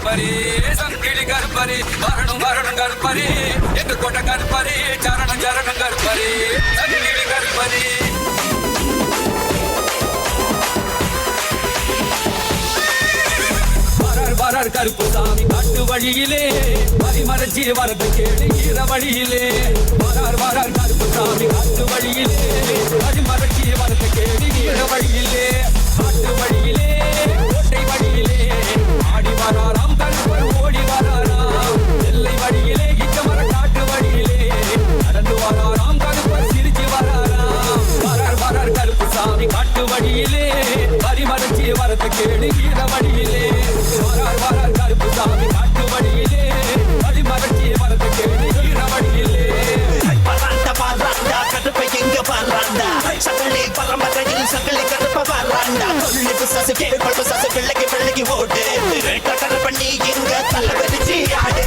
கற்பரி சங்கிலி கற்பரி மரணம் மரணம் கற்பரி என்று கொண்ட கற்பரி சரணம் சரணம் கற்பரி சங்கிலி கற்பரி வரார் கருப்புசாமி காட்டு வழியிலே மறைமறைச்சி வரது கேடு ஈர வழியிலே வரார் கருப்புசாமி காட்டு வழியிலே மறைமறைச்சி வரது கேடு ஈர வழியிலே காட்டு வழியிலே கோட்டை வழியிலே ஆடி வராராம் கருப்பர் ஓடி வராராம் எல்லை வழியிலே இச்சமர காட்டு வழியிலே நடந்து வராராம் கருப்பர் சிரிச்சு வராராம் வரார் கருப்புசாமி காட்டு வழியிலே மறைமறைச்சி வரது கேடு ஈர வழியிலே வரார் கருப்புசாமி காட்டு வழியிலே மறைமறைச்சி வரது கேடு ஈர வழியிலே கருப்பை எங்க வராண்டா சகலே பரம்பரையில் சகலே கருப்ப வராண்டா சொல்லி பிசாசு கேள்வி பிசாசு பிள்ளைக்கு ஓடு கட்டண பண்ணி எங்க தலை வெறிச்சி ஆடு